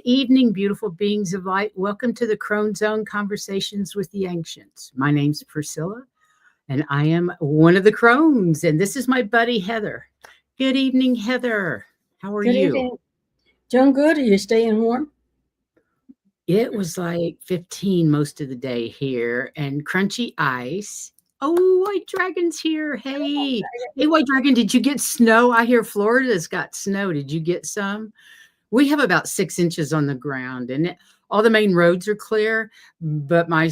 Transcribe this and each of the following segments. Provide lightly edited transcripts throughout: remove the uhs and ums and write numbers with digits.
evening, beautiful beings of light. Welcome to the Crone Zone Conversations with the Ancients. My name's Priscilla, and I am one of the Crones, and this is my buddy, Heather. Good evening, Heather. How are Good you? evening. Doing good. Are you staying warm? It was like 15 most of the day here, and crunchy ice. Oh, White Dragon's here. Hey, White Dragon, did you get snow? I hear Florida's got snow. Did you get some? We have about 6 inches on the ground, and all the main roads are clear, but my,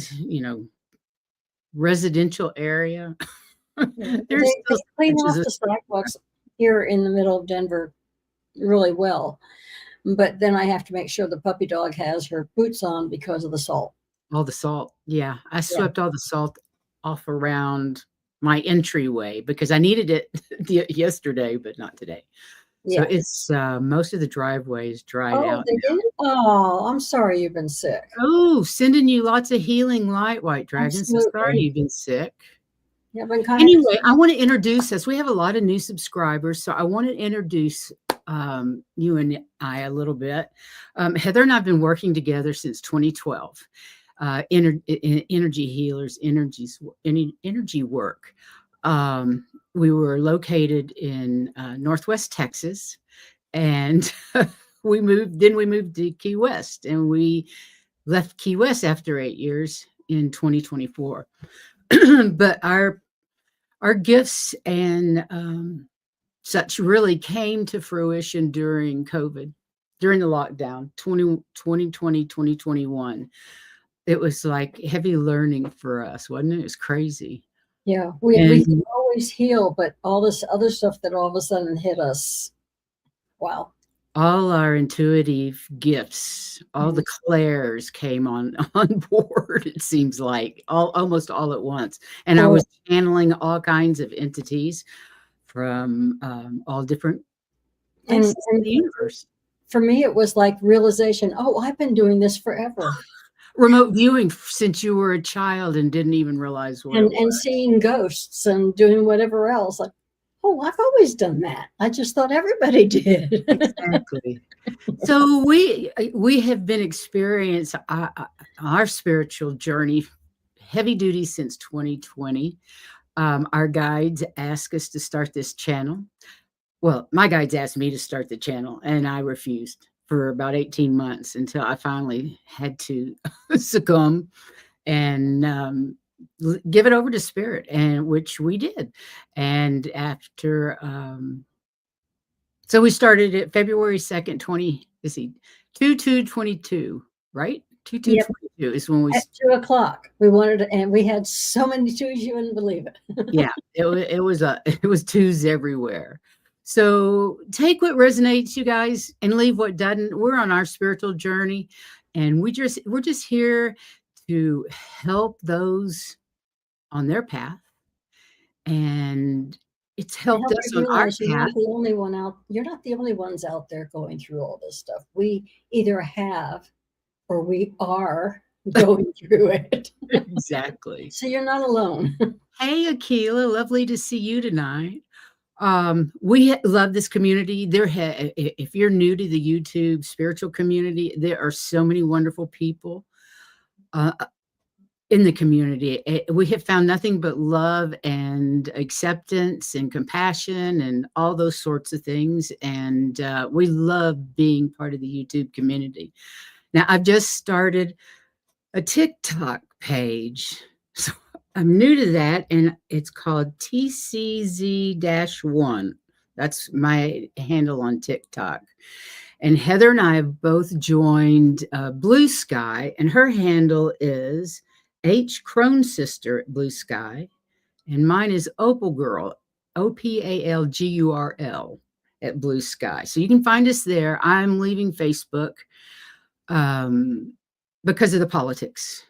residential area, there's They still clean inches off of the sidewalks here in the middle of Denver really well. But then I have to make sure the puppy dog has her boots on because of the salt. all the salt. Yeah, I Yeah. swept all the salt off around my entryway because I needed it yesterday, but not today. So Yeah. it's most of the driveways dried Oh, out they now. did? Oh, I'm sorry you've been sick. Oh, sending you lots of healing light, White Dragon. So sorry Absolutely. you've been sick. Yeah, I've been kind Anyway, I want to introduce us. We have a lot of new subscribers, so I want to introduce you and I a little bit. Heather and I have been working together since 2012. Energy healers, energy work. We were located in Northwest Texas, and we moved to Key West, and we left Key West after 8 years in 2024. But our gifts and such really came to fruition during COVID, during the lockdown, 2020, 2021. It was like heavy learning for us, wasn't it? It was crazy. Yeah, we can always heal, but all this other stuff that all of a sudden hit us. Wow. All our intuitive gifts, all the clairs came on board, it seems like, almost all at once. And I was channeling all kinds of entities from all different places in the universe. For me, it was like realization, oh, I've been doing this forever. Remote viewing since you were a child and didn't even realize what it was. And seeing ghosts and doing whatever else. Like, oh, I've always done that. I just thought everybody did. Exactly. So we have been experiencing our spiritual journey heavy duty since 2020. Our guides asked us to start this channel. Well, my guides asked me to start the channel, and I refused for about 18 months until I finally had to succumb and give it over to spirit, and which we did. And after so we started it February 2nd, 22, right? 2222 is when we at 2:00. We wanted to, and we had so many twos you wouldn't believe it. Yeah, it was twos everywhere. So take what resonates, you guys, and leave what doesn't. We're on our spiritual journey, and we're just here to help those on their path, and it's helped us on our path. You're not the only one out. You're not the only ones out there going through all this stuff. We either have or we are going through it. Exactly. So you're not alone. Hey, Akila, lovely to see you tonight. We love this community. If you're new to the YouTube spiritual community, there are so many wonderful people in the community. We have found nothing but love and acceptance and compassion and all those sorts of things. And we love being part of the YouTube community. Now, I've just started a TikTok page. So I'm new to that, and it's called TCZ-1. That's my handle on TikTok. And Heather and I have both joined Blue Sky, and her handle is H Crone Sister at Blue Sky, and mine is Opal Girl, OPALGURL at Blue Sky. So you can find us there. I'm leaving Facebook because of the politics.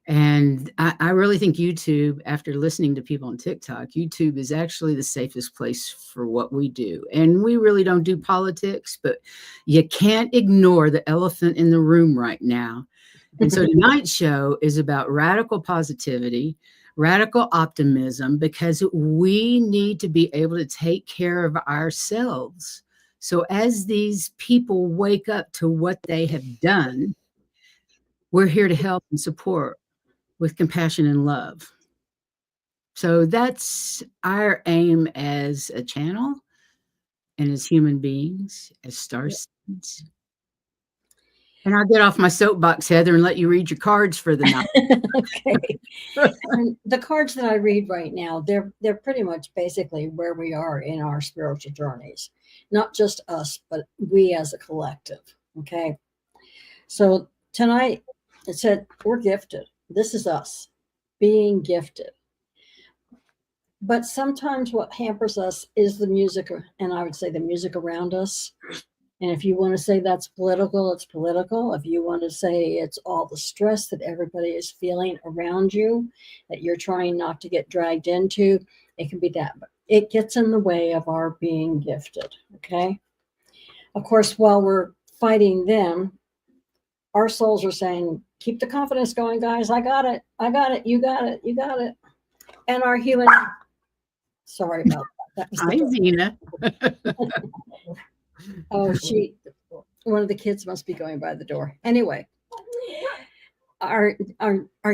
And I really think YouTube, after listening to people on TikTok, YouTube is actually the safest place for what we do. And we really don't do politics, but you can't ignore the elephant in the room right now. And so tonight's show is about radical positivity, radical optimism, because we need to be able to take care of ourselves So as these people wake up to what they have done, we're here to help and support with compassion and love. So that's our aim as a channel and as human beings, as star seeds. And I'll get off my soapbox, Heather, and let you read your cards for the night. Okay. And the cards that I read right now, they're pretty much basically where we are in our spiritual journeys. Not just us, but we as a collective. Okay. So tonight it said we're gifted. This is us being gifted. But sometimes what hampers us is the music, and I would say the music around us. And if you want to say that's political, it's political. If you want to say it's all the stress that everybody is feeling around you, that you're trying not to get dragged into, it can be that. But it gets in the way of our being gifted. Okay. Of course, while we're fighting them, our souls are saying, keep the confidence going, guys. I got it. I got it. You got it. You got it. And our human, sorry about that. That was Hi, the Zena. Oh, one of the kids must be going by the door. Anyway, our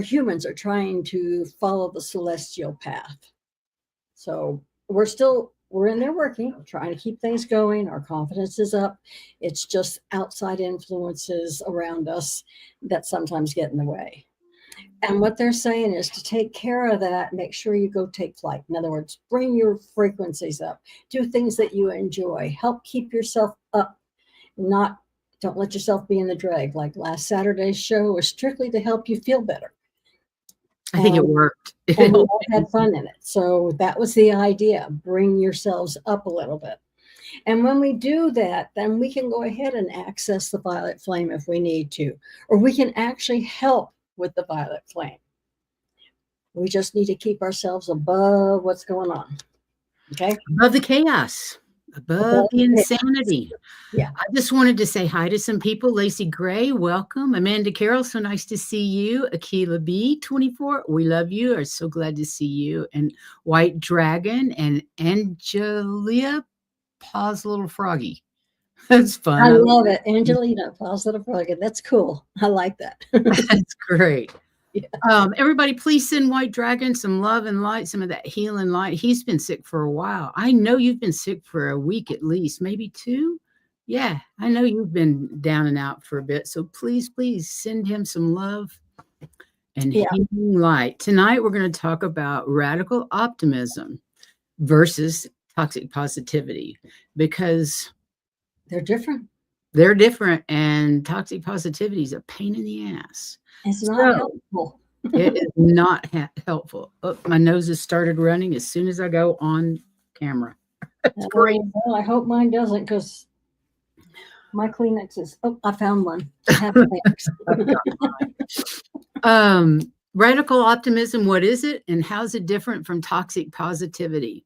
humans are trying to follow the celestial path. So we're in there working, trying to keep things going. Our confidence is up. It's just outside influences around us that sometimes get in the way. And what they're saying is to take care of that, make sure you go take flight. In other words, bring your frequencies up, do things that you enjoy, help keep yourself up, not don't let yourself be in the drag. Like last Saturday's show was strictly to help you feel better. I think it worked. And we all had fun in it. So that was the idea. Bring yourselves up a little bit. And when we do that, then we can go ahead and access the violet flame if we need to, or we can actually help with the violet flame. We just need to keep ourselves above what's going on. Okay. Above the chaos, above the insanity. Yeah. I just wanted to say hi to some people. Lacey Gray, welcome. Amanda Carroll, so nice to see you. Akila B, 24, we love you. Are so glad to see you. And White Dragon and Angelia, Pause Little Froggy. That's fun. I love it. Angelina, positive rugged. That's cool. I like that. That's great. Yeah. Everybody, please send White Dragon some love and light, some of that healing light. He's been sick for a while. I know you've been sick for a week at least, maybe 2. Yeah, I know you've been down and out for a bit. So please, please send him some love and healing light. Tonight, we're going to talk about radical optimism versus toxic positivity because they're different. They're different, and toxic positivity is a pain in the ass. It's not helpful. It is not helpful. Oh, my nose has started running as soon as I go on camera. That's great. Well, I hope mine doesn't because my Kleenex is. Oh, I found one. Radical optimism, what is it, and how's it different from toxic positivity?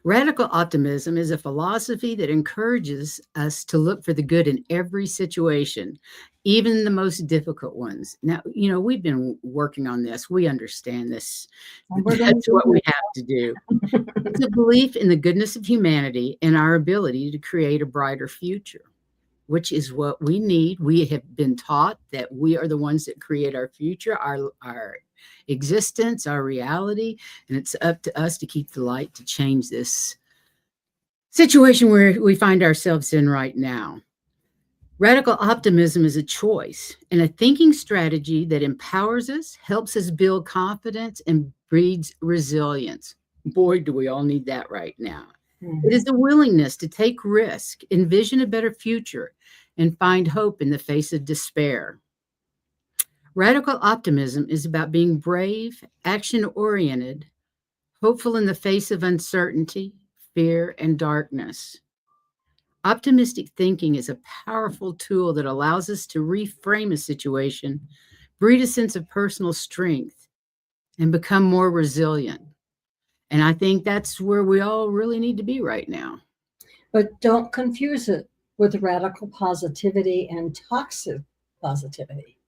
Radical optimism is a philosophy that encourages us to look for the good in every situation, even the most difficult ones. Now, we've been working on this. We understand this. That's what we have to do. It's a belief in the goodness of humanity and our ability to create a brighter future, which is what we need. We have been taught that we are the ones that create our future, our existence, our reality, and it's up to us to keep the light to change this situation where we find ourselves in right now. Radical optimism is a choice and a thinking strategy that empowers us, helps us build confidence, and breeds resilience. Boy, do we all need that right now. Mm-hmm. It is a willingness to take risk, envision a better future, and find hope in the face of despair. Radical optimism is about being brave, action-oriented, hopeful in the face of uncertainty, fear, and darkness. Optimistic thinking is a powerful tool that allows us to reframe a situation, breed a sense of personal strength, and become more resilient. And I think that's where we all really need to be right now. But don't confuse it with radical positivity and toxic positivity.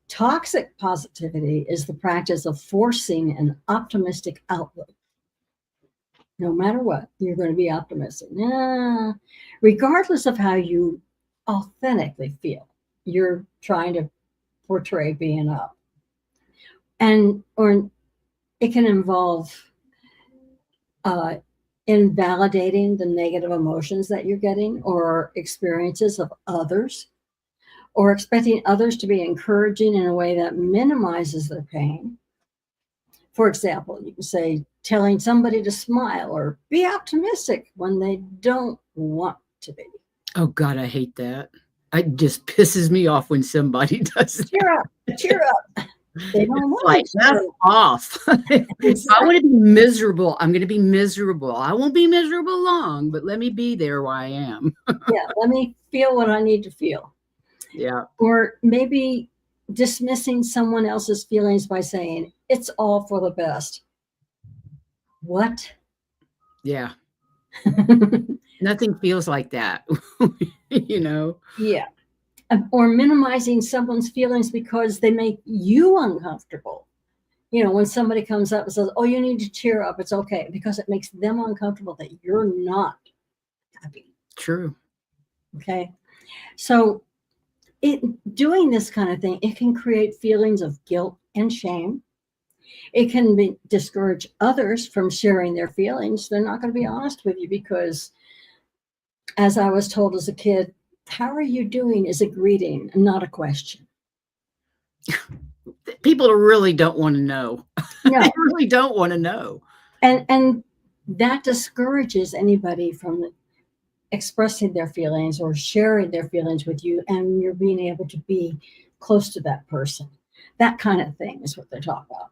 Toxic positivity is the practice of forcing an optimistic outlook. No matter what, you're going to be optimistic. Nah, regardless of how you authentically feel, you're trying to portray being up. And or it can involve uh, invalidating the negative emotions that you're getting or experiences of others, or expecting others to be encouraging in a way that minimizes their pain. For example, you can say telling somebody to smile or be optimistic when they don't want to be. Oh God, I hate that. It just pisses me off when somebody does that. Cheer up, cheer up. They don't It's want like, to F cheer up. off. If I Exactly. want to be miserable, I'm going to be miserable. I won't be miserable long, but let me be there where I am. Yeah, let me feel what I need to feel. Yeah. Or maybe dismissing someone else's feelings by saying, it's all for the best. What? Yeah. Nothing feels like that. you know? Yeah. Or minimizing someone's feelings because they make you uncomfortable. When somebody comes up and says, oh, you need to cheer up, it's okay, because it makes them uncomfortable that you're not happy. True. Okay. So, doing this kind of thing, it can create feelings of guilt and shame. It can discourage others from sharing their feelings. They're not going to be honest with you because, as I was told as a kid, how are you doing is a greeting, not a question. People really don't want to know. They No. really don't want to know. And that discourages anybody from expressing their feelings or sharing their feelings with you, and you're being able to be close to that person. That kind of thing is what they're talking about.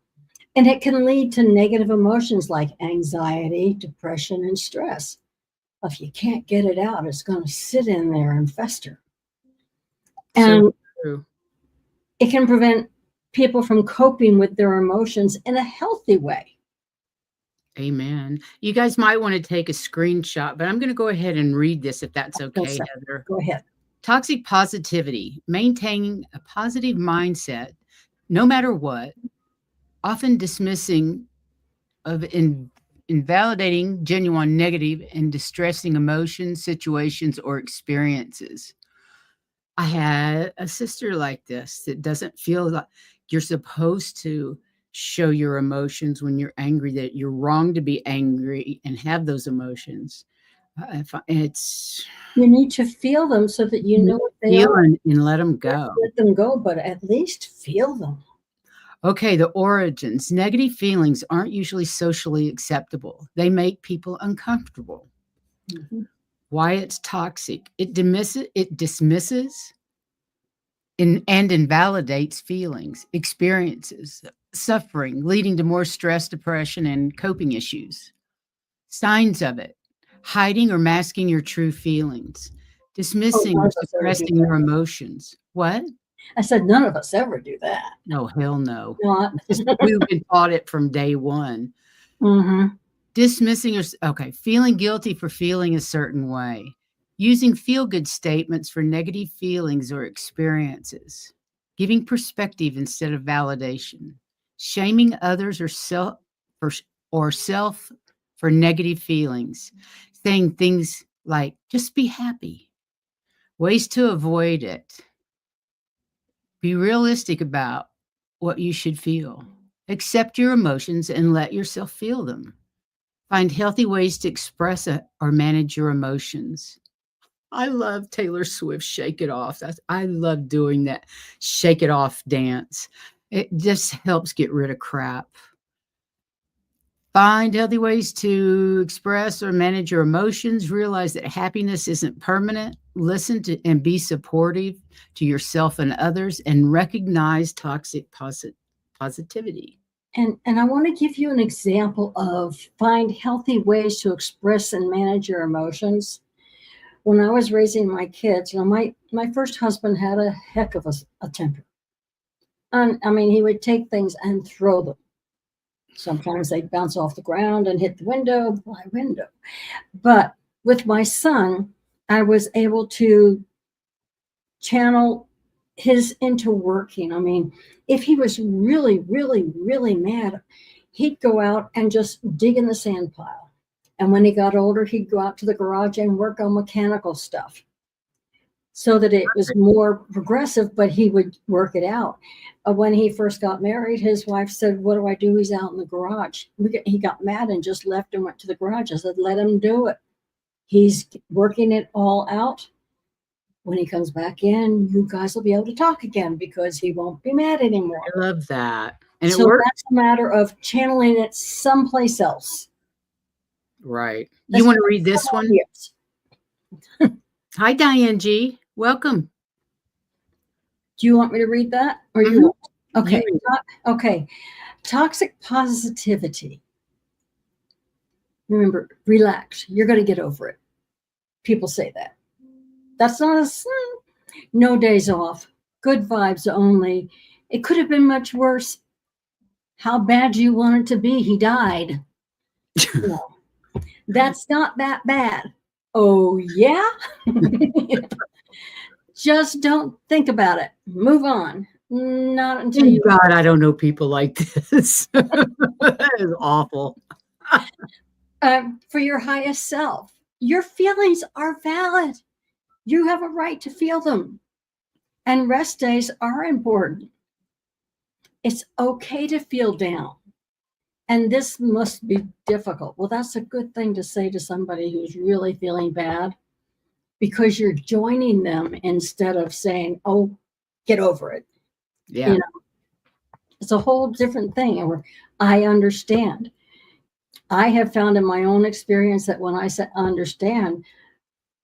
And it can lead to negative emotions like anxiety, depression, and stress. If you can't get it out, it's going to sit in there and fester. So And true. it can prevent people from coping with their emotions in a healthy way. Amen. You guys might want to take a screenshot, but I'm going to go ahead and read this if that's Yes, okay, sir. Heather. Go ahead. Toxic positivity, maintaining a positive mindset no matter what, often dismissing of invalidating genuine negative and distressing emotions, situations, or experiences. I had a sister like this that doesn't feel like you're supposed to show your emotions when you're angry, that you're wrong to be angry and have those emotions. It's You need to feel them so that you know what they feel are. and let them Yes, go. let them go, but at least feel them. Okay, the origins. Negative feelings aren't usually socially acceptable. They make people uncomfortable. Mhm. Why it's toxic. It dismisses and invalidates feelings, experiences, suffering, leading to more stress, depression, and coping issues. Signs of it: hiding or masking your true feelings, Oh, dismissing none or of us ever do suppressing your that. emotions. What? I said none of us ever do that. No, hell no. Not. We've been taught it from day one. Hmm. Dismissing or okay, feeling guilty for feeling a certain way. Using feel good statements for negative feelings or experiences. Giving perspective instead of validation. Shaming others for, or self for negative feelings. Saying things like just be happy. Ways to avoid it. Be realistic about what you should feel. Accept your emotions and let yourself feel them. Find healthy ways to express or manage your emotions. I love Taylor Swift's Shake It Off. I love doing that Shake It Off dance. It just helps get rid of crap. Find healthy ways to express or manage your emotions. Realize that happiness isn't permanent. Listen to and be supportive to yourself and others, and recognize toxic positivity. And I want to give you an example of find healthy ways to express and manage your emotions. When I was raising my kids, my first husband had a heck of a temper. And I mean, he would take things and throw them. Sometimes they'd bounce off the ground and hit the window, my window. But with my son, I was able to channel his into working. I mean, if he was really, really, really mad, he'd go out and just dig in the sand pile. And when he got older, he'd go out to the garage and work on mechanical stuff so that it was more progressive, but he would work it out. When he first got married, his wife said, "What do I do? He's out in the garage." He got mad and just left and went to the garage. I said, "Let him do it. He's working it all out. When he comes back in, you guys will be able to talk again because he won't be mad anymore." I love that. And it So worked. that's a matter of channeling it someplace else. Right. You That's want to read this one? obvious. Hi, Diane G. Welcome. Do you want me to read that? Or Mhm. you want? Okay. You read Okay. Toxic positivity. Remember, relax. You're going to get over it. People say that. That's not a no days off. Good vibes only. It could have been much worse. How bad do you want it to be? He died. No, that's not that bad. Oh, yeah? Just don't think about it. Move on. Not until Thank you. God I don't know people like this. That is awful. For your highest self. Your feelings are valid. You have a right to feel them. And rest days are important. It's okay to feel down. And this must be difficult. Well, that's a good thing to say to somebody who's really feeling bad because you're joining them instead of saying, "Oh, get over it." Yeah. It's a whole different thing. And I understand. I have found in my own experience that when I say understand,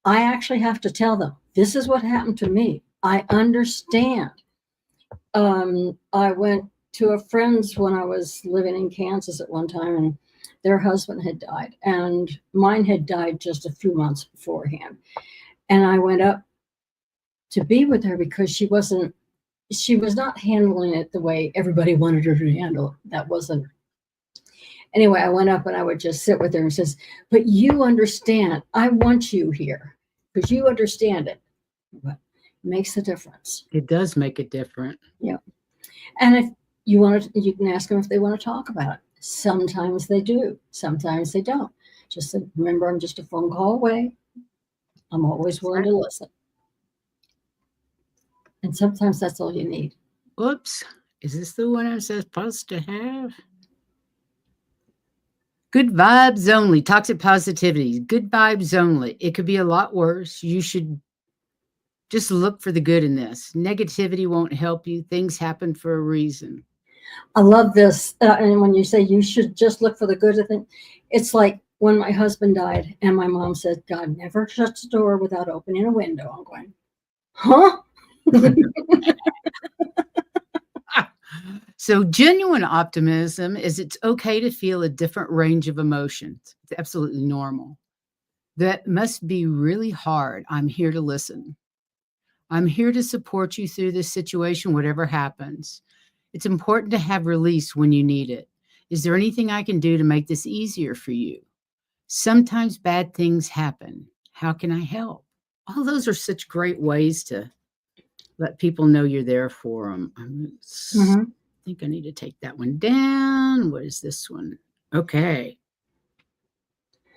I actually have to tell them, this is what happened to me. I understand. I went to a friend's when I was living in Kansas at one time, and their husband had died, and mine had died just a few months beforehand. And I went up to be with her because she was not handling it the way everybody wanted her to handle it. That wasn't. Anyway, I went up and I would just sit with her and says, "But you understand. I want you here because you understand it." But it makes a difference. It does make it different. Yeah. And if you want to, you can ask them if they want to talk about it. Sometimes they do. Sometimes they don't. Just remember, I'm just a phone call away. I'm always willing to listen. And sometimes that's all you need. Whoops. Is this the one I'm supposed to have? Good vibes only. Toxic positivity. Good vibes only. It could be a lot worse. You should just look for the good in this. Negativity won't help you. Things happen for a reason. I love this. And when you say you should just look for the good of things, it's like when my husband died and my mom said, "God never shuts the door without opening a window." I'm going, huh? So, genuine optimism is it's okay to feel a different range of emotions. It's absolutely normal. That must be really hard. I'm here to listen. I'm here to support you through this situation, whatever happens. It's important to have release when you need it. Is there anything I can do to make this easier for you? Sometimes bad things happen. How can I help? All those are such great ways to let people know you're there for them. I think I need to take that one down. What is this one? Okay.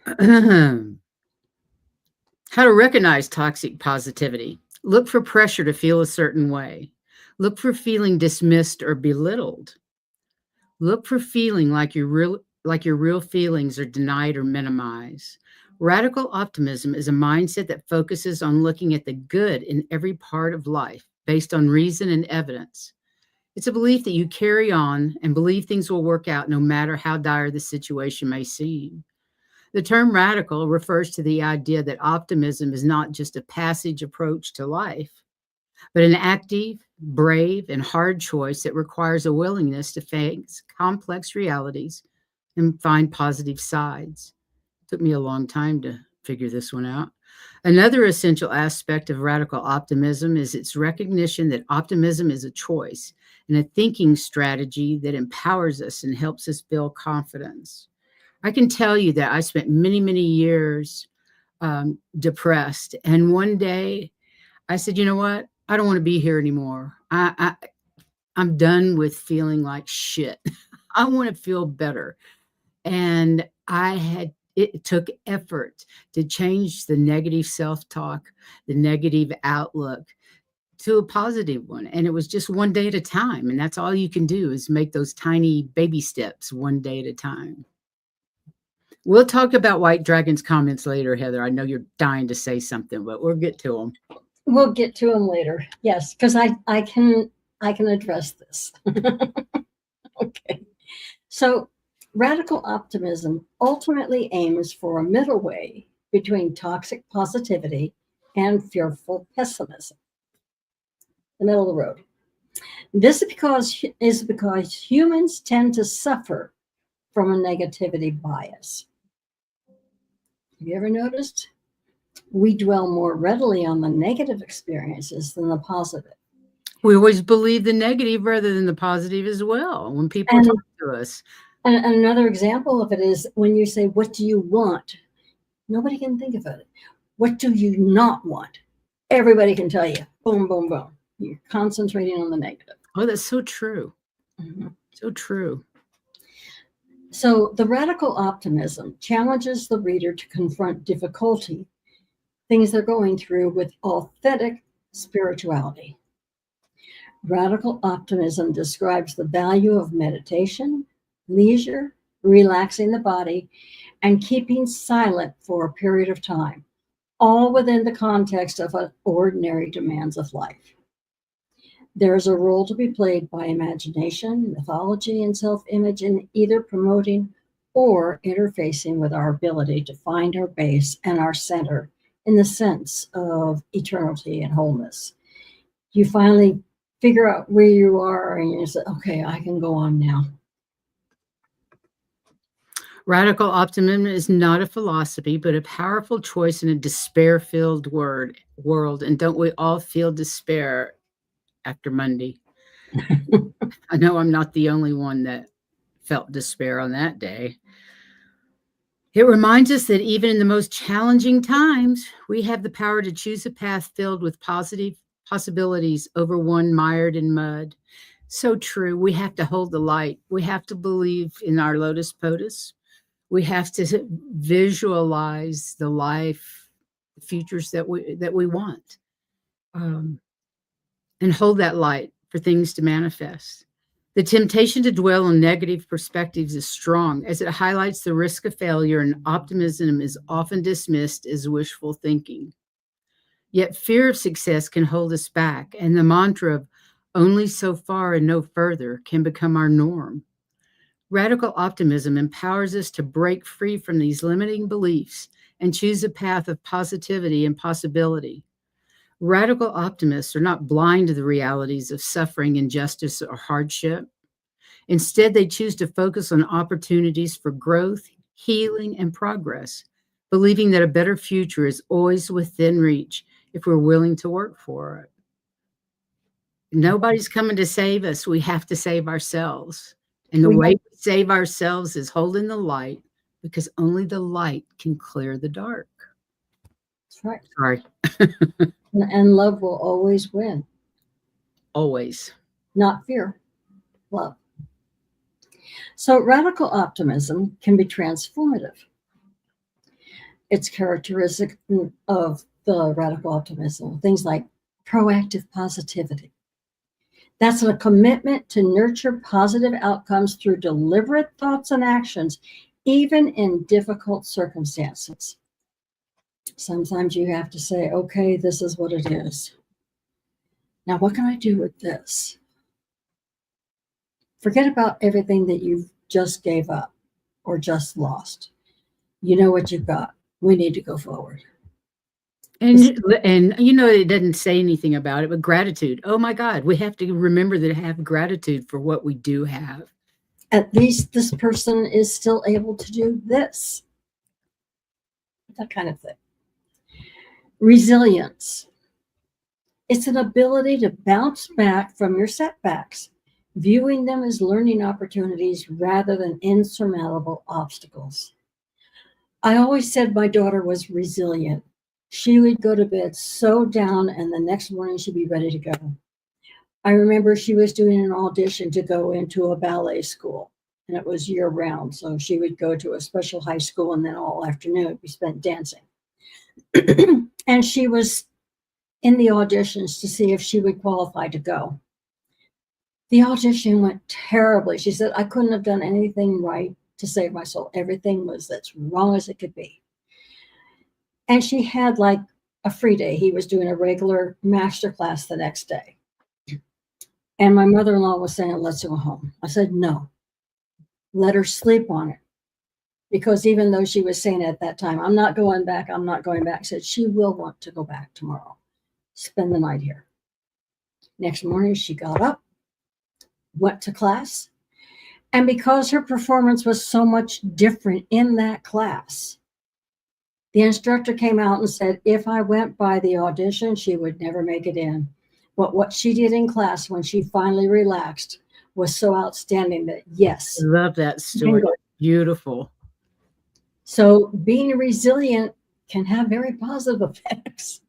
How to recognize toxic positivity. Look for pressure to feel a certain way. Look for feeling dismissed or belittled. Look for feeling like your real feelings are denied or minimized. Radical optimism is a mindset that focuses on looking at the good in every part of life based on reason and evidence. It's a belief that you carry on and believe things will work out no matter how dire the situation may seem. The term radical refers to the idea that optimism is not just a passage approach to life, but an active, brave, and hard choice that requires a willingness to face complex realities and find positive sides. It took me a long time to figure this one out. Another essential aspect of radical optimism is its recognition that optimism is a choice and a thinking strategy that empowers us and helps us build confidence. I can tell you that I spent many, many years depressed. And one day I said, you know what? I don't want to be here anymore. I'm done with feeling like shit. I want to feel better. And It took effort to change the negative self-talk, the negative outlook to a positive one. And it was just one day at a time. And that's all you can do is make those tiny baby steps one day at a time. We'll talk about White Dragon's comments later, Heather. I know you're dying to say something, but we'll get to them. We'll get to them later. Yes, because I can address this. Okay. So radical optimism ultimately aims for a middle way between toxic positivity and fearful pessimism. The middle of the road. This is because humans tend to suffer from a negativity bias. Have you ever noticed? We dwell more readily on the negative experiences than the positive. We always believe the negative rather than the positive as well when people And, talk to us. and another example of it is when you say, "What do you want?" Nobody can think of it. What do you not want? Everybody can tell you. Boom, boom, boom. You're concentrating on the negative. Oh, that's so true. Mm-hmm. So true. So the radical optimism challenges the reader to confront difficulty, things they're going through, with authentic spirituality. Radical optimism describes the value of meditation, leisure, relaxing the body, and keeping silent for a period of time, all within the context of ordinary demands of life. There is a role to be played by imagination, mythology, and self image in either promoting or interfacing with our ability to find our base and our center in the sense of eternity and wholeness. You finally figure out where you are and you say, okay, I can go on now. Radical optimism is not a philosophy, but a powerful choice in a despair-filled world. And don't we all feel despair after Monday? I know I'm not the only one that felt despair on that day. It reminds us that even in the most challenging times, we have the power to choose a path filled with positive possibilities over one mired in mud. So true. We have to hold the light. We have to believe in our lotus potus. We have to visualize the life, the futures that we want, and hold that light for things to manifest. The temptation to dwell on negative perspectives is strong as it highlights the risk of failure, and optimism is often dismissed as wishful thinking. Yet fear of success can hold us back, and the mantra of only so far and no further can become our norm. Radical optimism empowers us to break free from these limiting beliefs and choose a path of positivity and possibility. Radical optimists are not blind to the realities of suffering, injustice, or hardship. Instead, they choose to focus on opportunities for growth, healing, and progress, believing that a better future is always within reach if we're willing to work for it. Nobody's coming to save us. We have to save ourselves. And the way we save ourselves is holding the light, because only the light can clear the dark. That's right. Sorry. And love will always win. Always. Not fear, love. So radical optimism can be transformative. It's characteristic of the radical optimism, things like proactive positivity. That's a commitment to nurture positive outcomes through deliberate thoughts and actions, even in difficult circumstances. Sometimes you have to say, okay, this is what it is. Now, what can I do with this? Forget about everything that you just gave up or just lost. You know what you've got. We need to go forward. And you know, it doesn't say anything about it, but gratitude. Oh my God, we have to remember to have gratitude for what we do have. At least this person is still able to do this. That kind of thing. Resilience. It's an ability to bounce back from your setbacks, viewing them as learning opportunities rather than insurmountable obstacles. I always said my daughter was resilient. She would go to bed so down, and the next morning she'd be ready to go. I remember she was doing an audition to go into a ballet school. and it was year round. So she would go to a special high school, and then all afternoon we spent dancing. And she was in the auditions to see if she would qualify to go. The audition went terribly. She said, I couldn't have done anything right to save my soul. Everything was as wrong as it could be. And she had like a free day. He was doing a regular master class the next day. And my mother-in-law was saying, let's go home. I said, no, let her sleep on it. Because even though she was saying at that time, I'm not going back, I'm not going back, I said, she will want to go back tomorrow, spend the night here. Next morning, she got up, went to class. And because her performance was so much different in that class, the instructor came out and said, if I went by the audition, she would never make it in. But what she did in class when she finally relaxed was so outstanding that, yes. I love that story. Beautiful. So being resilient can have very positive effects.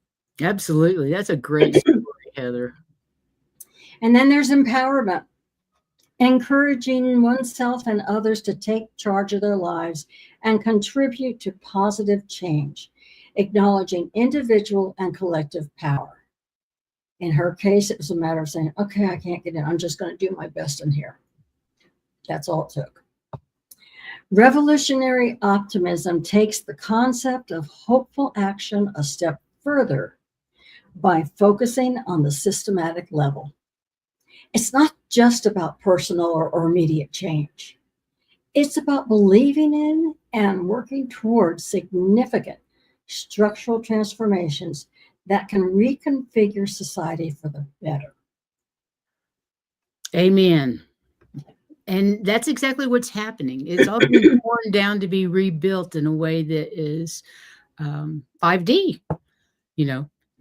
Absolutely. That's a great story, Heather. And then there's empowerment, encouraging oneself and others to take charge of their lives and contribute to positive change, acknowledging individual and collective power. In her case, it was a matter of saying, okay, I can't get in. I'm just going to do my best in here. That's all it took. Revolutionary optimism takes the concept of hopeful action a step further by focusing on the systematic level. It's not just about personal or immediate change. It's about believing in and working towards significant structural transformations that can reconfigure society for the better. Amen. And that's exactly what's happening. It's all being torn down to be rebuilt in a way that is 5D,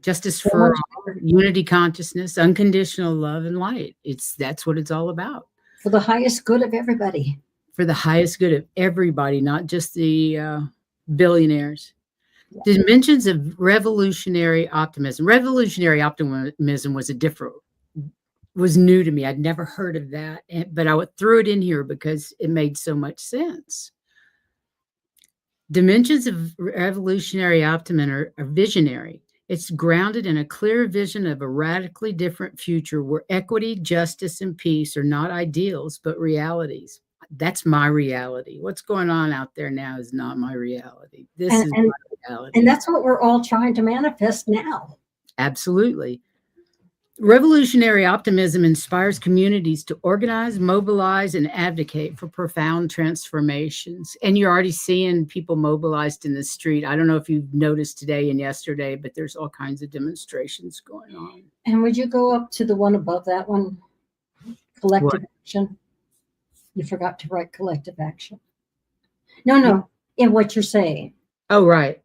justice for all, unity consciousness, unconditional love and light. That's what it's all about. For the highest good of everybody. For the highest good of everybody, not just the billionaires. Yeah. Dimensions of revolutionary optimism. Revolutionary optimism was new to me. I'd never heard of that, but I threw it in here because it made so much sense. Dimensions of revolutionary optimism are visionary. It's grounded in a clear vision of a radically different future where equity, justice, and peace are not ideals, but realities. That's my reality. What's going on out there now is not my reality. This is my reality. And that's what we're all trying to manifest now. Absolutely. Revolutionary optimism inspires communities to organize, mobilize, and advocate for profound transformations. And you're already seeing people mobilized in the street. I don't know if you've noticed today and yesterday, but there's all kinds of demonstrations going on. And would you go up to the one above that one? Collective action. You forgot to write collective action. No, in what you're saying. Oh, right.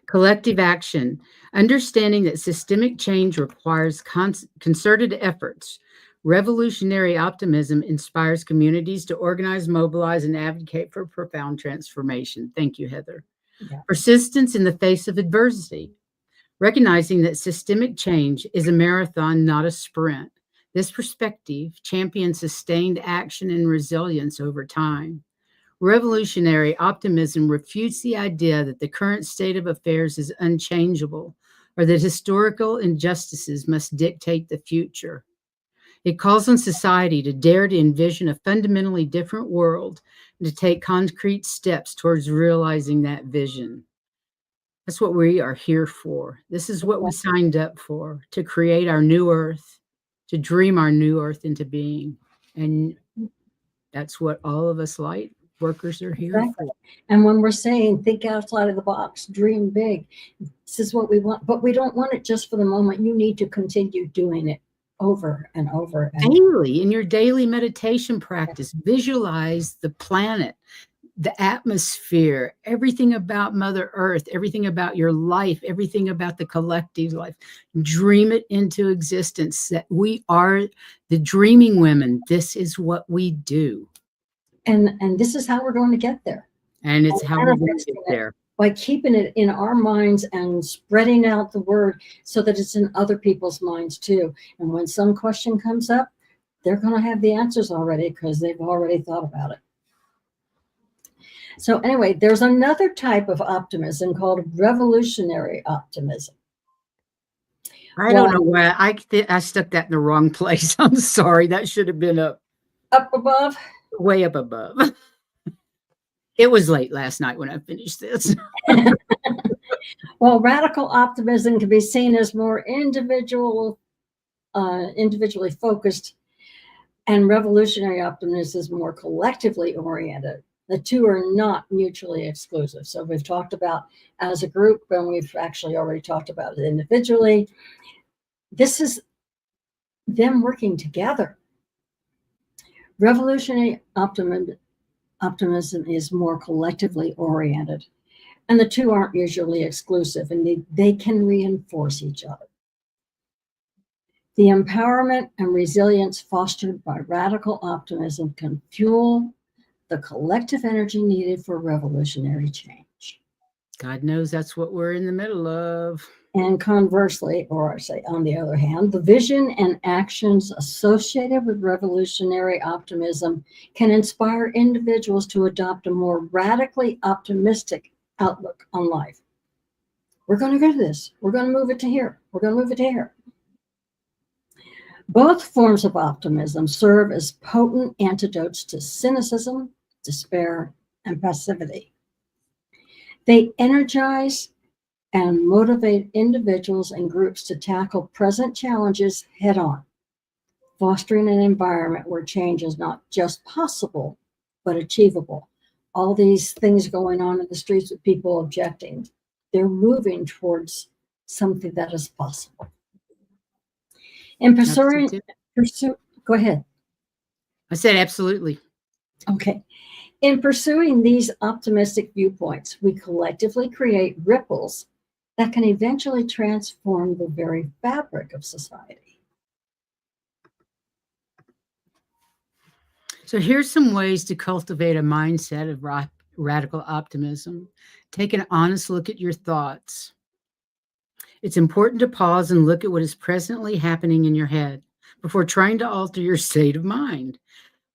Collective action, understanding that systemic change requires concerted efforts. Revolutionary optimism inspires communities to organize, mobilize, and advocate for profound transformation. Thank you, Heather. Yeah. Persistence in the face of adversity, recognizing that systemic change is a marathon, not a sprint. This perspective champions sustained action and resilience over time. Revolutionary optimism refutes the idea that the current state of affairs is unchangeable or that historical injustices must dictate the future. It calls on society to dare to envision a fundamentally different world and to take concrete steps towards realizing that vision. That's what we are here for. This is what we signed up for, to create our new earth, to dream our new earth into being. And that's what all of us light workers are here for. And when we're saying think outside of the box, dream big, this is what we want, but we don't want it just for the moment. You need to continue doing it over and over. Daily, in your daily meditation practice, visualize the planet, the atmosphere, everything about Mother Earth, everything about your life, everything about the collective life. Dream it into existence that we are the dreaming women. This is what we do. And this is how we're going to get there. And it's how we're going to get there. By keeping it in our minds and spreading out the word so that it's in other people's minds too. And when some question comes up, they're going to have the answers already because they've already thought about it. So anyway, there's another type of optimism called revolutionary optimism. I don't know While why I stuck that in the wrong place. I'm sorry. That should have been up up above, way up above. It was late last night when I finished this. while radical optimism can be seen as more individually focused, and revolutionary optimism is more collectively oriented. The two are not mutually exclusive. So we've talked about as a group, and we've actually already talked about it individually. This is them working together. Revolutionary optimism is more collectively oriented, and the two aren't usually exclusive, and they can reinforce each other. The empowerment and resilience fostered by radical optimism can fuel the collective energy needed for revolutionary change. God knows that's what we're in the middle of. And conversely, or I say on the other hand, the vision and actions associated with revolutionary optimism can inspire individuals to adopt a more radically optimistic outlook on life. We're going to go to this. We're going to move it to here. We're going to move it to here. Both forms of optimism serve as potent antidotes to cynicism, despair, and passivity. They energize and motivate individuals and groups to tackle present challenges head on, fostering an environment where change is not just possible, but achievable. All these things going on in the streets with people objecting, they're moving towards something that is possible. In pursuing, go ahead. I said absolutely. Okay. In pursuing these optimistic viewpoints, we collectively create ripples that can eventually transform the very fabric of society. So here's some ways to cultivate a mindset of radical optimism. Take an honest look at your thoughts. It's important to pause and look at what is presently happening in your head before trying to alter your state of mind.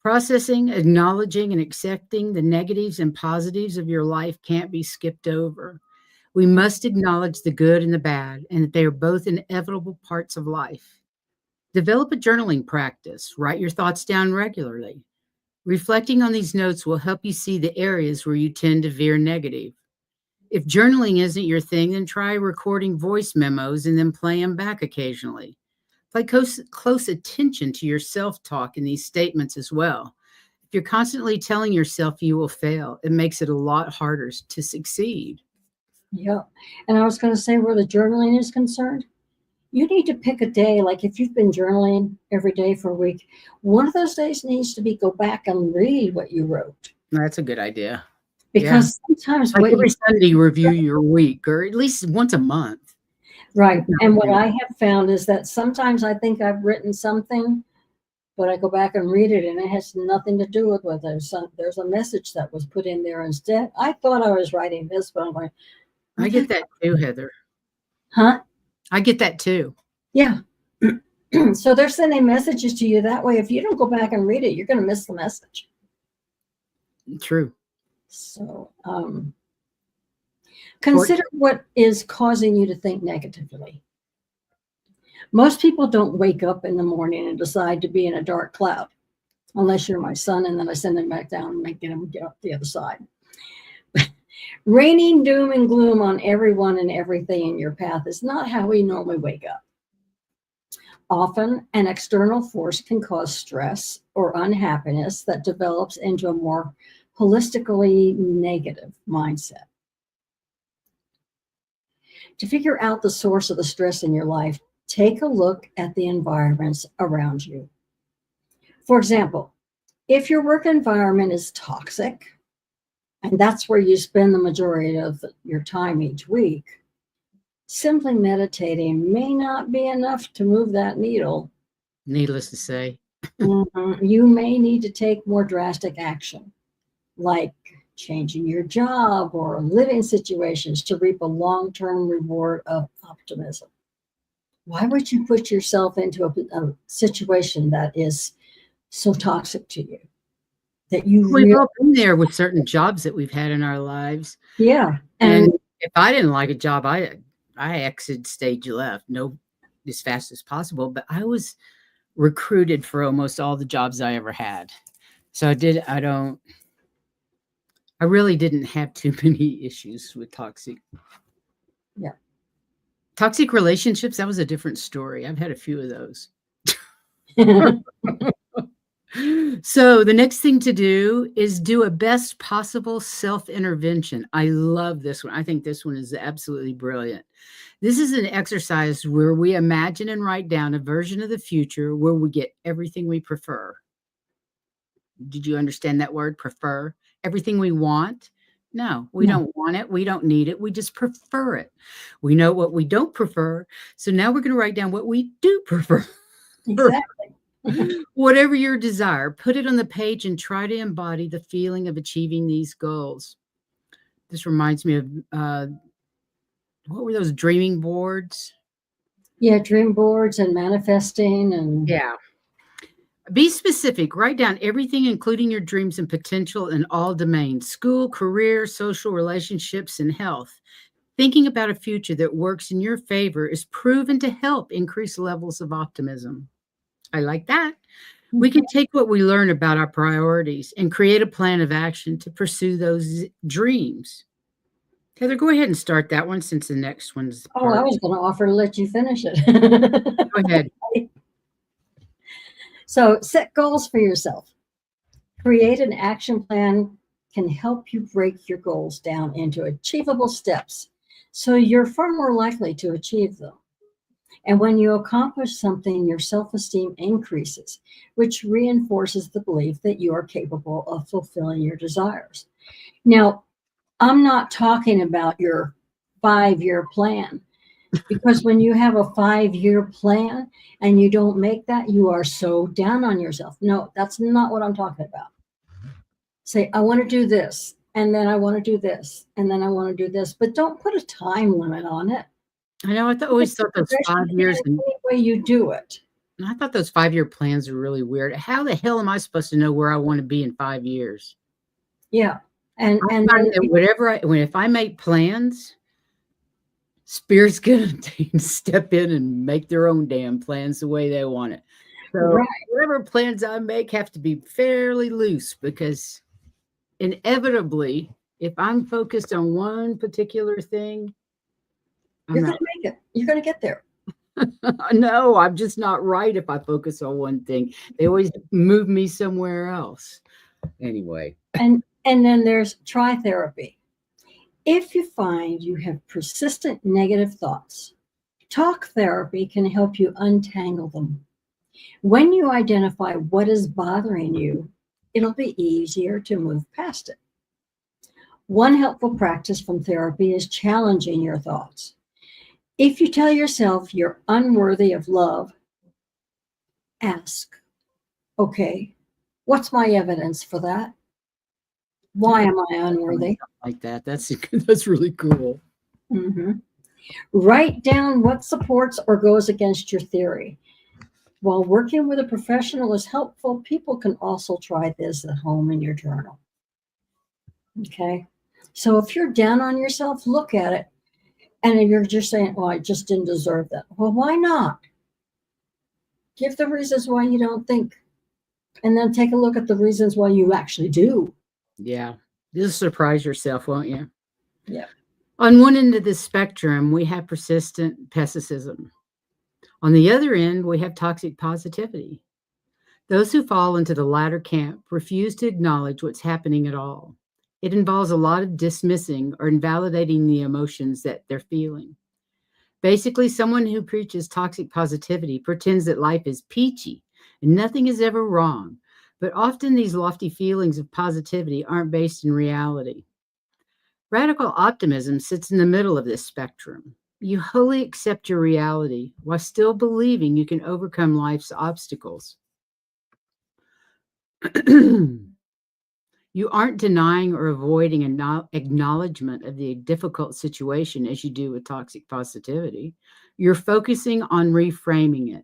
Processing, acknowledging, and accepting the negatives and positives of your life can't be skipped over. We must acknowledge the good and the bad, and that they are both inevitable parts of life. Develop a journaling practice. Write your thoughts down regularly. Reflecting on these notes will help you see the areas where you tend to veer negative. If journaling isn't your thing, then try recording voice memos and then play them back occasionally. Pay close attention to your self-talk in these statements as well. If you're constantly telling yourself you will fail, it makes it a lot harder to succeed. Yeah. And I was going to say, where the journaling is concerned, you need to pick a day. Like if you've been journaling every day for a week, one of those days needs to be go back and read what you wrote. That's a good idea. Yeah. Because sometimes Like what every you Sunday, review your week, or at least once a month. right. And what I have found is that sometimes I think I've written something, but I go back and read it and it has nothing to do with what there's a message that was put in there instead. I thought I was writing this, but I'm going, I get that too, Heather. huh? I get that too. Yeah. So they're sending messages to you that way. If you don't go back and read it, you're going to miss the message. True. So consider what is causing you to think negatively. Most people don't wake up in the morning and decide to be in a dark cloud, unless you're my son, and then I send him back down and get him get up the other side. Raining doom and gloom on everyone and everything in your path is not how we normally wake up. Often, an external force can cause stress or unhappiness that develops into a more holistically negative mindset. To figure out the source of the stress in your life, take a look at the environments around you. For example, if your work environment is toxic, and that's where you spend the majority of your time each week, simply meditating may not be enough to move that needle. Needless to say. You may need to take more drastic action, like changing your job or living situations to reap a long-term reward of optimism. Why would you put yourself into a situation that is so toxic to you? that you We've really, all been there with certain jobs that we've had in our lives, yeah. And and if I didn't like a job, I exited stage left, no as fast as possible, but I was recruited for almost all the jobs I ever had. So I really didn't have too many issues with yeah. toxic relationships. That was a different story. I've had a few of those. So the next thing to do is do a best possible self-intervention. I love this one. I think this one is absolutely brilliant. This is an exercise where we imagine and write down a version of the future where we get everything we prefer. Did you understand that word, prefer? Everything we want? No, we No, don't want it. We don't need it. We just prefer it. We know what we don't prefer. So now we're going to write down what we do prefer. exactly. Whatever your desire, put it on the page and try to embody the feeling of achieving these goals. This reminds me of what were those dreaming boards? Yeah, dream boards and manifesting and Yeah. Be specific. Write down everything, including your dreams and potential in all domains school, career, social relationships, and health. Thinking about a future that works in your favor is proven to help increase levels of optimism. I like that. We can take what we learn about our priorities and create a plan of action to pursue those dreams. Heather, go ahead and start that one since the next one's oh, I part. was going to offer to let you finish it. Go ahead. So set goals for yourself. Create an action plan can help you break your goals down into achievable steps so you're far more likely to achieve them. And when you accomplish something, your self esteem increases, which reinforces the belief that you are capable of fulfilling your desires. Now, I'm not talking about your 5 year plan because when you have a 5 year plan and you don't make that, you are so down on yourself. No, that's not what I'm talking about. Say, I want to do this, and then I want to do this, and then I want to do this, but don't put a time limit on it. I know It's always a thought those progression 5 years plan and any way you do it. I thought those 5-year plans were really weird. How the hell am I supposed to know where I want to be in 5 years? Yeah. And I and find then that if I make plans, Spirit's gonna step in and make their own damn plans the way they want it. So right, whatever plans I make have to be fairly loose because inevitably, if I'm focused on one particular thing, I'm you're not gonna make it. You're gonna get there. no, I'm just not right if I focus on one thing. They always move me somewhere else. Anyway. And then there's try therapy. If you find you have persistent negative thoughts, talk therapy can help you untangle them. When you identify what is bothering you, it'll be easier to move past it. One helpful practice from therapy is challenging your thoughts. If you tell yourself you're unworthy of love, ask, okay, what's my evidence for that? Why am I unworthy? Like that. That's that's really cool. Mhm. Write down what supports or goes against your theory. While working with a professional is helpful, people can also try this at home in your journal. Okay. So if you're down on yourself, look at it. And if you're just saying, well, I just didn't deserve that. Well, why not? Give the reasons why you don't think. And then take a look at the reasons why you actually do. Yeah. You'll surprise yourself, won't you? Yeah. On one end of the spectrum, we have persistent pessimism. On the other end, we have toxic positivity. Those who fall into the latter camp refuse to acknowledge what's happening at all. It involves a lot of dismissing or invalidating the emotions that they're feeling. Basically, someone who preaches toxic positivity pretends that life is peachy and nothing is ever wrong. But often these lofty feelings of positivity aren't based in reality. Radical optimism sits in the middle of this spectrum. You wholly accept your reality while still believing you can overcome life's obstacles. You aren't denying or avoiding acknowledgement of the difficult situation as you do with toxic positivity. You're focusing on reframing it.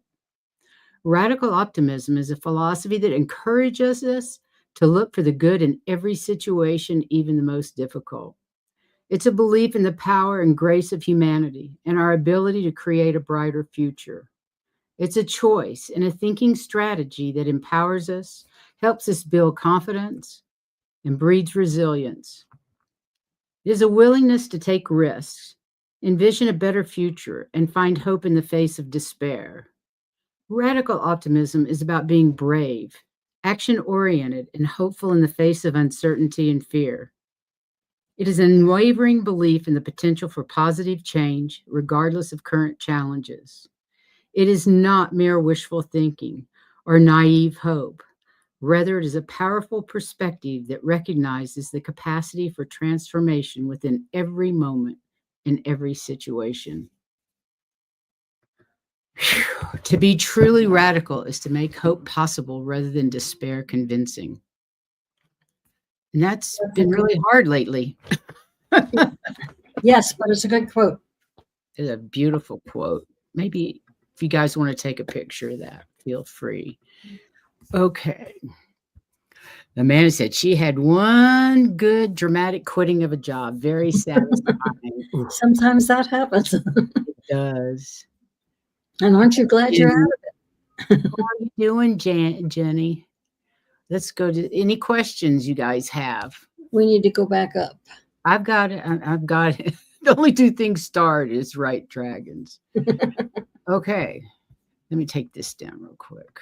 Radical optimism is a philosophy that encourages us to look for the good in every situation, even the most difficult. It's a belief in the power and grace of humanity and our ability to create a brighter future. It's a choice and a thinking strategy that empowers us, helps us build confidence, and breeds resilience. It is a willingness to take risks, envision a better future, and find hope in the face of despair. Radical optimism is about being brave, action oriented, and hopeful in the face of uncertainty and fear. It is an unwavering belief in the potential for positive change, regardless of current challenges. It is not mere wishful thinking or naive hope. Rather, it is a powerful perspective that recognizes the capacity for transformation within every moment in every situation. Whew. To be truly radical is to make hope possible rather than despair convincing. And that's That's a been good, really hard lately. yes, but it's a good quote. It's a beautiful quote. Maybe if you guys want to take a picture of that, feel free. Okay. Amanda said she had one good dramatic quitting of a job. Very satisfying. Ooh, Sometimes that happens. it does. And aren't you glad you're out And of it? how are you doing, Jenny? Let's go to any questions you guys have. We need to go back up. I've got it. I've got it. The only two things starred is right dragons. Okay. Let me take this down real quick.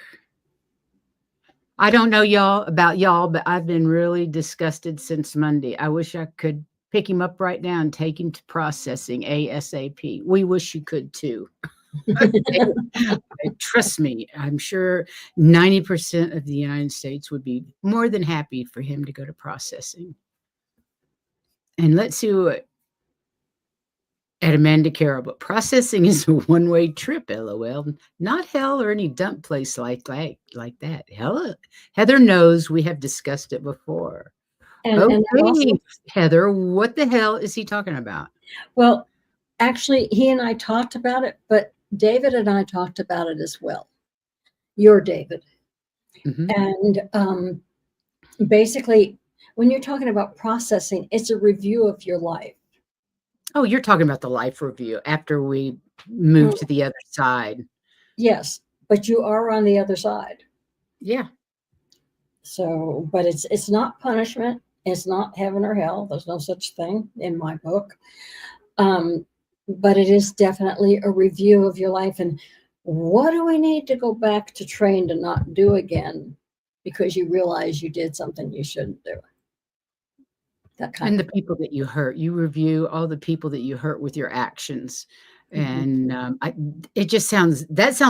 I don't know about y'all, but I've been really disgusted since Monday. I wish I could pick him up right now and take him to processing ASAP. We wish you could too. Trust me, I'm sure 90% of the United States would be more than happy for him to go to processing. And let's see what at Amanda Carroll, but processing is a one-way trip, LOL. Not hell or any dump place like that. Hell, Heather knows we have discussed it before. And also, Okay, Heather, what the hell is he talking about? well, actually, he and I talked about it, but David and I talked about it as well. You're David. Mhm. And basically, when you're talking about processing, it's a review of your life. Oh, you're talking about the life review after we moved Mm, to the other side. yes, but you are on the other side. Yeah. So, but it's not punishment. It's not heaven or hell. There's no such thing in my book. Um, but it is definitely a review of your life and what do we need to go back to train to not do again because you realize you did something you shouldn't do. That kind And of the people that you hurt, you review all the people that you hurt with your actions. thing. And it just sounds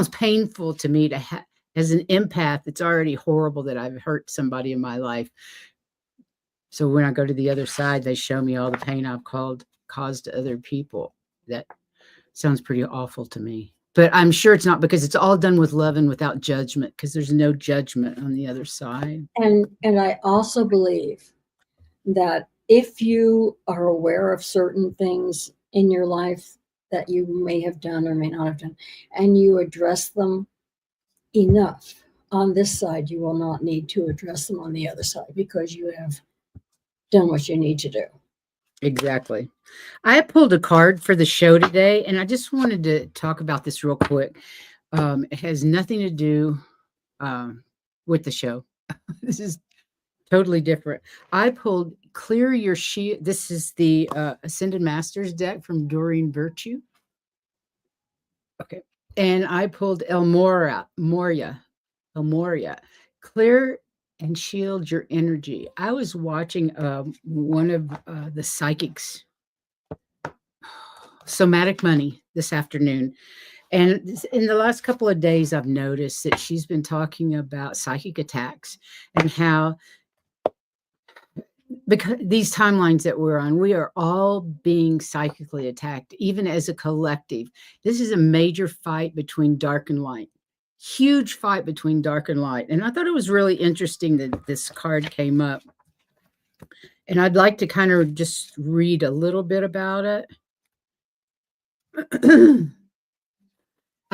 painful to me as an empath. It's already horrible that I've hurt somebody in my life. So when I go to the other side, they show me all the pain I've caused to other people. That sounds pretty awful to me. But I'm sure it's not because it's all done with love and without judgment, because there's no judgment on the other side. And I also believe that if you are aware of certain things in your life that you may have done or may not have done, and you address them enough on this side, you will not need to address them on the other side because you have done what you need to do. Exactly. I pulled a card for the show today, and I just wanted to talk about this real quick. It has nothing to do with the show. This is totally different. I pulled Clear Your Shield. This is the Ascended Masters deck from Doreen Virtue. Okay. And I pulled El Moria. Clear and shield your energy. I was watching one of the psychics, Somatic Money, this afternoon. And in the last couple of days, I've noticed that she's been talking about psychic attacks and how, because these timelines that we're on, we are all being psychically attacked, even as a collective. This is a major fight between dark and light, huge fight between dark and light. And I thought it was really interesting that this card came up. And I'd like to kind of just read a little bit about it.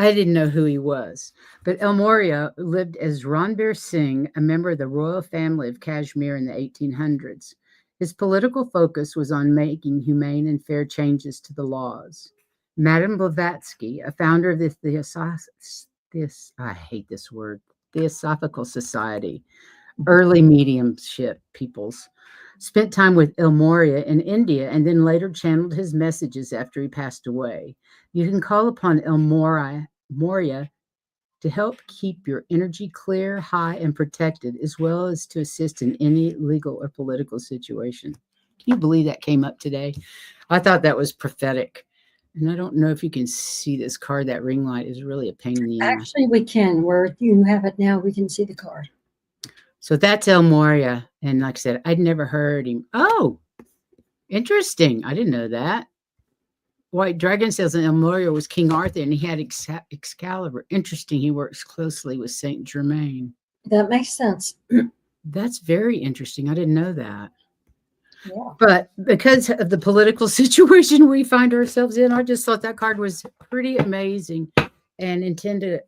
I didn't know who he was. But El Moria lived as Ranbir Singh, a member of the royal family of Kashmir in the 1800s. His political focus was on making humane and fair changes to the laws. Madame Blavatsky, a founder of the I hate this word, Theosophical Society, early mediumship peoples, spent time with El Moria in India and then later channeled his messages after he passed away. You can call upon Moria to help keep your energy clear, high, and protected, as well as to assist in any legal or political situation. Can you believe that came up today? I thought that was prophetic. And I don't know if you can see this card. That ring light is really a pain in the ass. Actually, we can. Where you have it now, we can see the card. So that's El Moria. And like I said, I'd never heard him. Oh, interesting. I didn't know that. White Dragon says El Moria was King Arthur and he had Excalibur. Interesting. He works closely with Saint Germain. That makes sense. That's very interesting. I didn't know that. Yeah. But because of the political situation we find ourselves in, I just thought that card was pretty amazing and intended.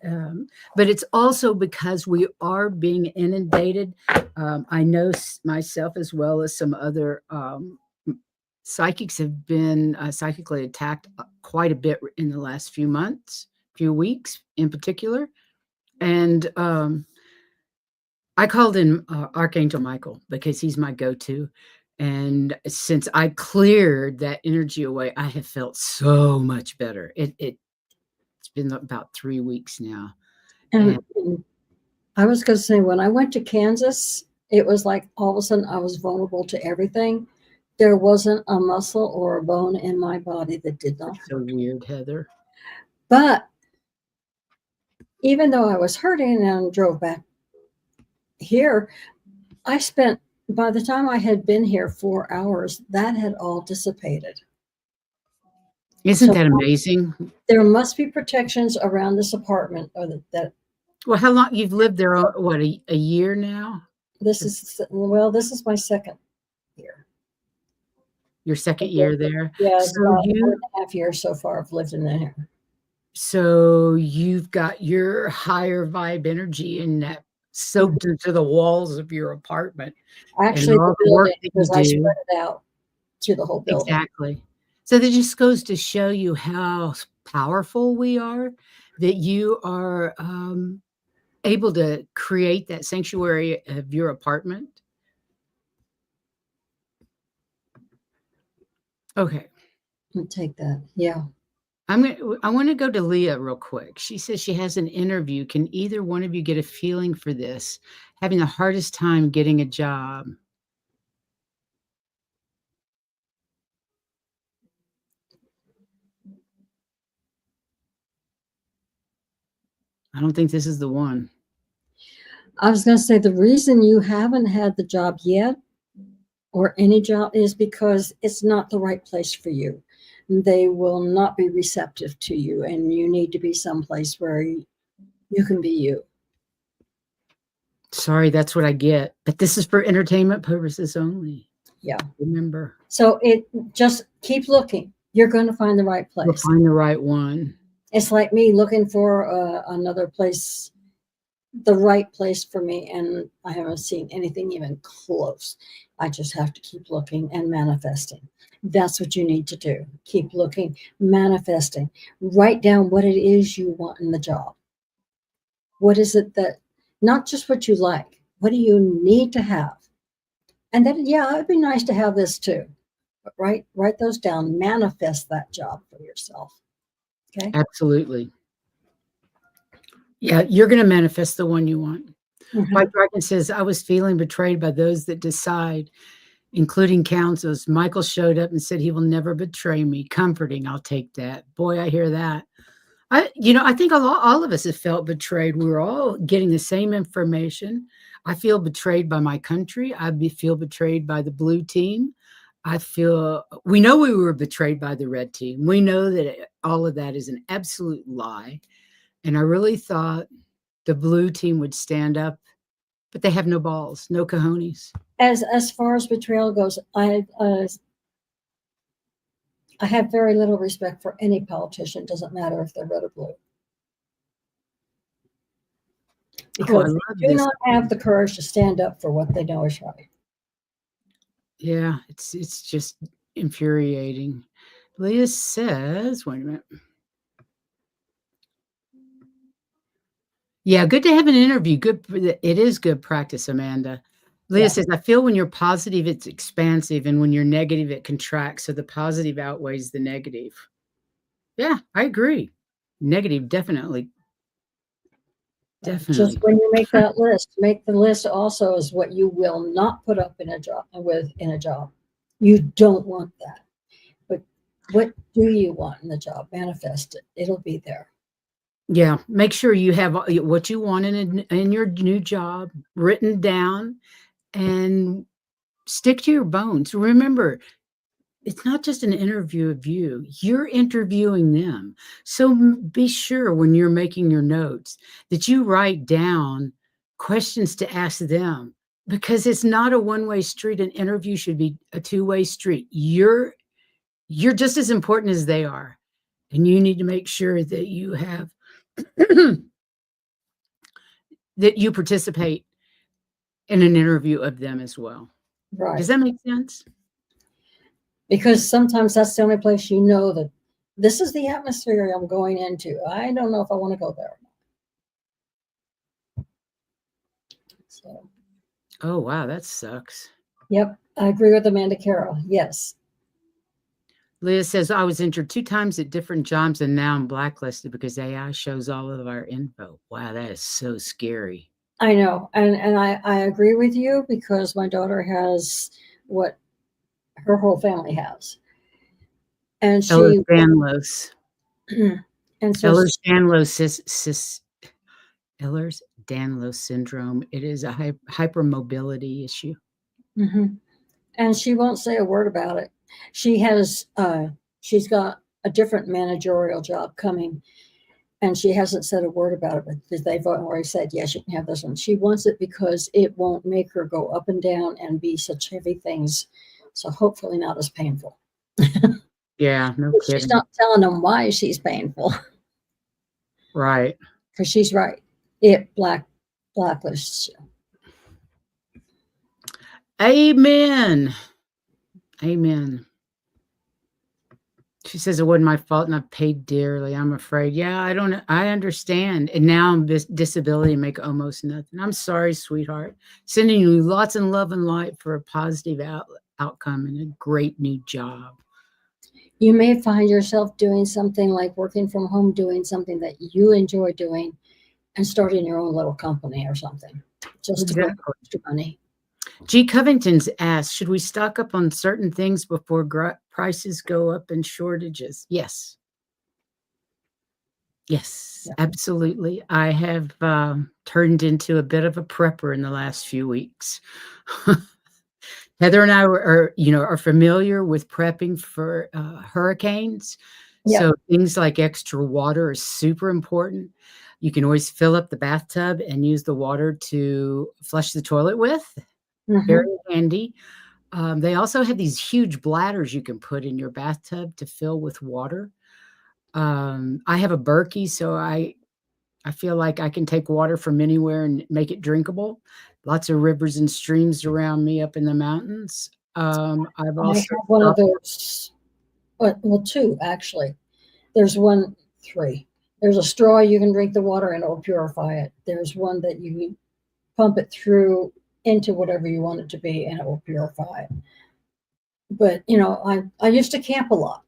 But it's also because we are being inundated. I know myself as well as some other psychics have been psychically attacked quite a bit in the last few months, few weeks in particular. And I called in Archangel Michael because he's my go-to. And since I cleared that energy away, I have felt so much better. It's been about 3 weeks now. And I was going to say, when I went to Kansas, it was like all of a sudden I was vulnerable to everything. There wasn't a muscle or a bone in my body that did not So hurt. weird, Heather. But even though I was hurting and drove back here, I spent, by the time I had been here 4 hours, that had all dissipated. Isn't So that amazing? there must be protections around this apartment, or that Well, how long you've lived there? What, a year now? this is my second year. Your second year there? Yeah, it's So about you 4.5 years so far I've lived in there. so you've got your higher vibe energy and that soaked into the walls of your apartment and Actually, the all the work building, that you because I do. spread it out to the whole building. Exactly. So that just goes to show you how powerful we are, that you are able to create that sanctuary of your apartment. Okay. I'll take that. Yeah. I want to go to Leah real quick. She says she has an interview. Can either one of you get a feeling for this? Having the hardest time getting a job. I don't think this is the one. I was going to say the reason you haven't had the job yet or any job is because it's not the right place for you. They will not be receptive to you, and you need to be someplace where you can be you. Sorry, that's what I get. But this is for entertainment purposes only. Yeah. Remember. So it just keep looking. You're going to find the right place. We'll find the right one. It's like me looking for another place, the right place for me, and I haven't seen anything even close. I just have to keep looking and manifesting. That's what you need to do. Keep looking, manifesting. Write down what it is you want in the job. What is it that, not just what you like, what do you need to have? And then, yeah, it'd be nice to have this too. But write those down, manifest that job for yourself. Okay. Absolutely. Yeah, you're going to manifest the one you want. Mhm. White Dragon says, I was feeling betrayed by those that decide, including councils. Michael showed up and said he will never betray me. Comforting. I'll take that. Boy, I hear that. I think all of us have felt betrayed. We were all getting the same information. I feel betrayed by my country. Feel betrayed by the blue team. We know we were betrayed by the red team. We know that all of that is an absolute lie. And I really thought the blue team would stand up, but they have no balls, no cojones. As far as betrayal goes, I have very little respect for any politician. Doesn't matter if they're red or blue. Oh, I because love they do this. not have the courage to stand up for what they know is right. Yeah, it's just infuriating. Leah says, wait a minute. Yeah, good to have an interview. Good, it is good practice, Amanda. Leah Yeah, says, I feel when you're positive, it's expansive, and when you're negative, it contracts. So the positive outweighs the negative. Yeah, I agree. Negative, definitely, just definitely. when you make the list also as what you will not put up in a job in a job. You don't want that. But what do you want in the job? Manifest it. It'll be there. Yeah, make sure you have what you want in your new job written down and stick to your bones. Remember, it's not just an interview of you, you're interviewing them. So be sure when you're making your notes that you write down questions to ask them because it's not a one-way street. An interview should be a two-way street. You're just as important as they are. And you need to make sure that you have that you participate in an interview of them as well. Does Right. that make sense? Because sometimes that's the only place you know that this is the atmosphere I'm going into. I don't know if I want to go there. So, Oh, wow, that sucks. yep, I agree with Amanda Carroll. Yes, Leah says, I was injured 2 times at different jobs and now I'm blacklisted because AI shows all of our info. Wow, that is so scary. I know. And I agree with you because my daughter has what her whole family has. And she, Ehlers-Danlos. and so, Ehlers-Danlos Ehlers-Danlos syndrome. It is a hypermobility issue. mhm. And she won't say a word about it. She has, she's got a different managerial job coming, and she hasn't said a word about it because they've already said, yes, you can have this one. She wants it because it won't make her go up and down and be such heavy things. So hopefully not as painful. Yeah, no But she's kidding. not telling them why she's painful Right. because she's right. It blacklists you. Amen. Amen. She says it wasn't my fault and I paid dearly. I'm afraid. Yeah, I understand. And now I'm disability make almost nothing. I'm sorry, sweetheart. Sending you lots of love and light for a positive outcome and a great new job. You may find yourself doing something like working from home, doing something that you enjoy doing, and starting your own little company or something just to make Exactly. extra money. G. Covington's asked, should we stock up on certain things before prices go up and shortages? Yes. Yes, Yeah. absolutely. I have turned into a bit of a prepper in the last few weeks. Heather and I are familiar with prepping for hurricanes. Yep. So things like extra water is super important. You can always fill up the bathtub and use the water to flush the toilet with. Very Hmm. handy. They also have these huge bladders you can put in your bathtub to fill with water. I have a Berkey, so I feel like I can take water from anywhere and make it drinkable. Lots of rivers and streams around me up in the mountains. I've I also have one of stocked those, well, two actually. There's one, three. There's a straw you can drink the water and it'll purify it. There's one that you pump it through into whatever you want it to be and it will purify it. But I used to camp a lot.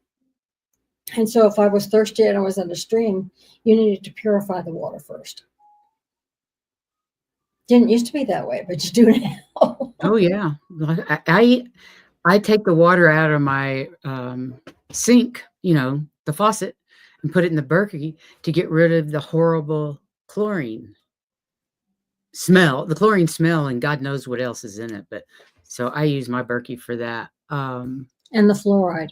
And so if I was thirsty and I was in a stream, you needed to purify the water first. Didn't used to be that way, but you do now. Oh, yeah. Like, I take the water out of my, sink, the faucet, and put it in the Berkey to get rid of the horrible chlorine smell, and God knows what else is in it, but so I use my Berkey for that. And the fluoride.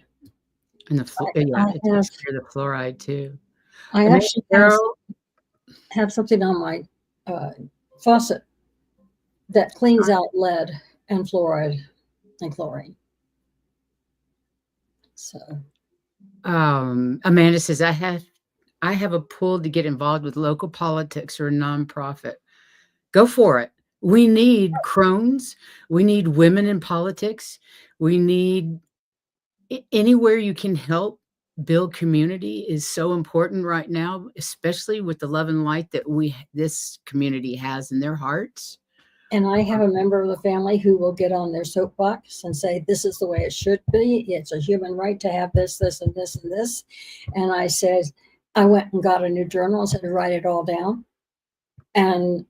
And yeah, I it have takes care of the fluoride too. I Amanda actually Carroll, have something on my uh, faucet that cleans out lead and fluoride and chlorine. So Amanda says, I have a pull to get involved with local politics or a nonprofit. Go for it. We need crones. We need women in politics. We need anywhere you can help build community is so important right now, especially with the love and light that this community has in their hearts. And I have a member of the family who will get on their soapbox and say, this is the way it should be. It's a human right to have this, this, and this, and this. And I said, I went and got a new journal and said, write it all down and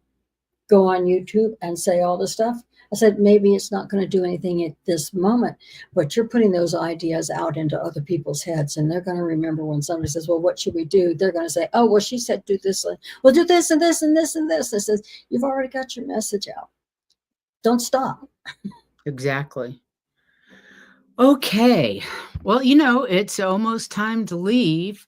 go on YouTube and say all the stuff. I said, maybe it's not going to do anything at this moment, but you're putting those ideas out into other people's heads, and they're going to remember when somebody says, well, what should we do? They're going to say, oh, well, she said do this. Well, do this and this and this and this. I says, you've already got your message out. Don't stop. Exactly. Okay. Well, it's almost time to leave.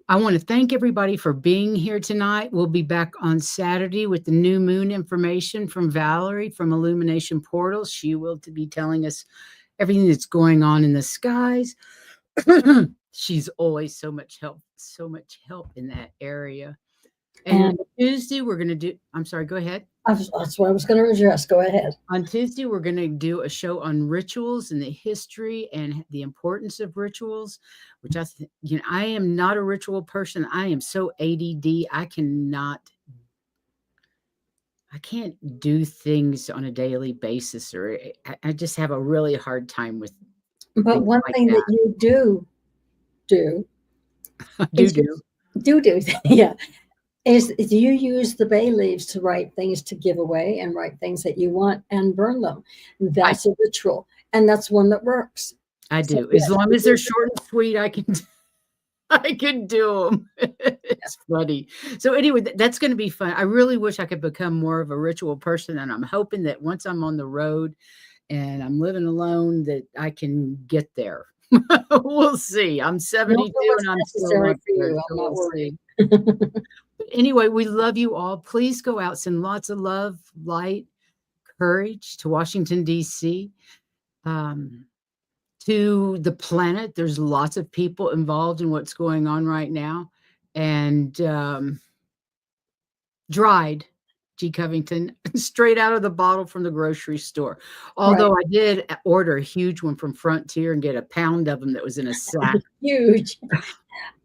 I want to thank everybody for being here tonight. We'll be back on Saturday with the new moon information from Valerie from Illumination Portals. She will be telling us everything that's going on in the skies. She's always so much help in that area. And Tuesday, we're going to do, I'm sorry, go ahead. That's what I was going to address. Go ahead. On Tuesday, we're going to do a show on rituals and the history and the importance of rituals, which I am not a ritual person. I am so ADD. I can't do things on a daily basis, or I just have a really hard time with. But one thing that you do, yeah, is you use the bay leaves to write things to give away and write things that you want and burn them. That's a ritual, and that's one that works. I do. As long as they're short and sweet, I can do them. It's funny. So anyway, that's going to be fun. I really wish I could become more of a ritual person, and I'm hoping that once I'm on the road and I'm living alone, that I can get there. We'll see. I'm 72 and I'm still up there, so we'll see. Anyway, we love you all. Please go out, send lots of love, light, courage to Washington, D.C., to the planet. There's lots of people involved in what's going on right now. And dried G. Covington, straight out of the bottle from the grocery store. Although I did order a huge one from Frontier and get a pound of them that was in a sack. Huge.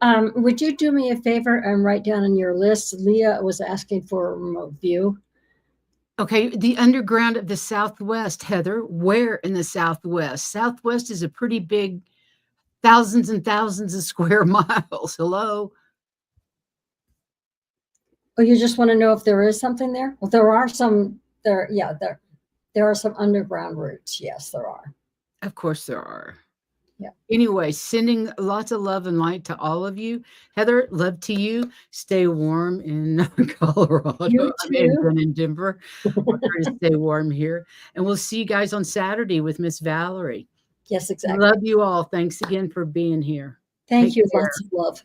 Would you do me a favor and write down on your list? Leah was asking for a remote view. Okay, the underground of the Southwest, Heather. Where in the Southwest? Southwest is a pretty big, thousands and thousands of square miles. Hello? Oh, you just want to know if there is something there? Well, there are some there. Yeah, there are some underground routes. Yes, there are. Of course there are. Yeah. Anyway, sending lots of love and light to all of you. Heather, love to you. Stay warm in Colorado. You too. In Denver. We're trying to stay warm here. And we'll see you guys on Saturday with Miss Valerie. Yes, exactly. Love you all. Thanks again for being here. Thank you. Lots of love.